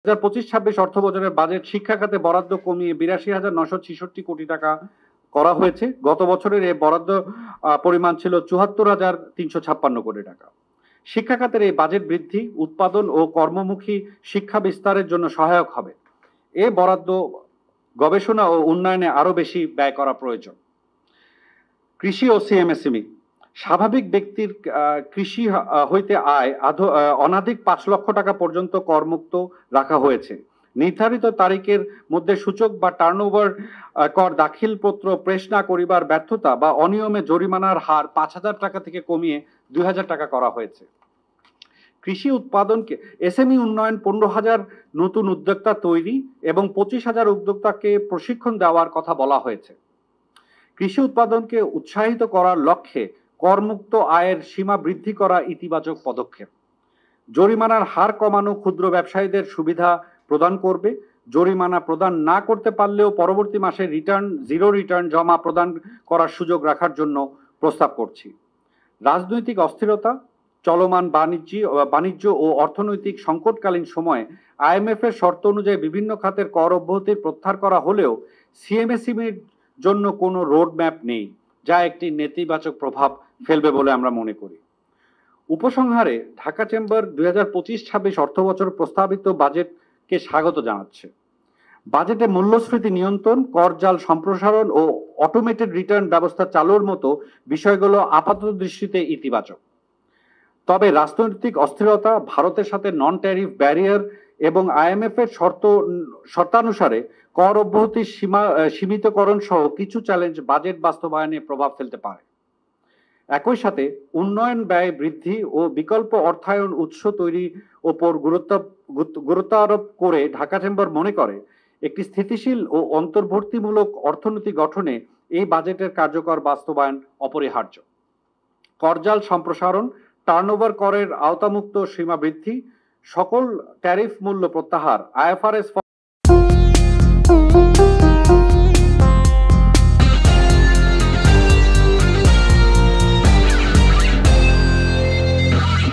2025-26 অর্থ বছরের বাজেট শিক্ষা খাতে বরাদ্দ কমিয়ে ৮২,৯৬৬ কোটি টাকা করা হয়েছে। গত বছরের এই বরাদ্দ পরিমাণ ছিল ৭৪,৩৫৬ কোটি টাকা। শিক্ষা খাতের এই বাজেট বৃদ্ধি উৎপাদন ও কর্মমুখী শিক্ষা বিস্তারের জন্য সহায়ক হবে। এ বরাদ্দ গবেষণা ও উন্নয়নে আরো বেশি ব্যয় করা প্রয়োজন। কৃষি ও সিএমএসএমই স্বাভাবিক ব্যক্তির কৃষি হইতে আয় অনাধিক ৫ লক্ষ টাকা পর্যন্ত করমুক্ত রাখা হয়েছে। নির্ধারিত তারিখের মধ্যে সূচক বা টার্নওভার কর দাখিলপত্র পেশ না করিবার ব্যর্থতা বা অনিয়মে জরিমানার হার ৫,০০০ টাকা থেকে কমিয়ে ২,০০০ টাকা করা হয়েছে। কৃষি উৎপাদনকে এসএমই উন্নয়ন ১৫,০০০ নতুন উদ্যোক্তা তৈরি এবং ২৫,০০০ উদ্যোক্তাকে প্রশিক্ষণ দেওয়ার কথা বলা হয়েছে। কৃষি উৎপাদনকে উৎসাহিত করার লক্ষ্যে করমুক্ত আয়ের সীমা বৃদ্ধি করা ইতিবাচক পদক্ষেপ। জরিমানার হার কমানো ক্ষুদ্র ব্যবসায়ীদের সুবিধা প্রদান করবে। জরিমানা প্রদান না করতে পারলেও পরবর্তী মাসে জিরো রিটার্ন জমা প্রদান করার সুযোগ রাখার জন্য প্রস্তাব করছি। রাজনৈতিক অস্থিরতা, চলমান বাণিজ্য ও অর্থনৈতিক সংকটকালীন সময়ে আইএমএফ এর শর্ত অনুযায়ী বিভিন্ন খাতের কর অব্যাহতির প্রত্যাহার করা হলেও সিএমএসএমইর জন্য কোনো রোড ম্যাপ নেই, যা একটি নেতিবাচক প্রভাব ফেলবে বলে আমরা মনে করি। উপসংহারে ঢাকা চেম্বার 2025-26 অর্থবছর প্রস্তাবিত বাজেটকে স্বাগত জানাচ্ছে। বাজেটে মূল্যস্ফীতি নিয়ন্ত্রণ, করজাল সম্প্রসারণ ও অটোমেটেড রিটার্ন ব্যবস্থা চালুর মতো বিষয়গুলো আপাত দৃষ্টিতে ইতিবাচক। তবে রাজনৈতিক অস্থিরতা, ভারতের সাথে নন ট্যারিফ ব্যারিয়ার এবং আইএমএফ এর শর্তানুসারে কর অব্যাহতির সীমিতকরণ সহ কিছু চ্যালেঞ্জ বাজেট বাস্তবায়নে প্রভাব ফেলতে পারে। একই সাথে উন্নয়ন ব্যয় বৃদ্ধি ও বিকল্প অর্থায়ন উৎস তৈরির ওপর গুরুত্ব আরোপ করে ঢাকা চেম্বার মনে করে একটি স্থিতিশীল ও অন্তর্বর্তীমূলক অর্থনীতি গঠনে এই বাজেটের কার্যকর বাস্তবায়ন অপরিহার্য। করজাল সম্প্রসারণ, টার্নওভার করের আওতামুক্ত সীমা বৃদ্ধি, সকল ট্যারিফ মূল্য প্রত্যাহার, আইএফআরএস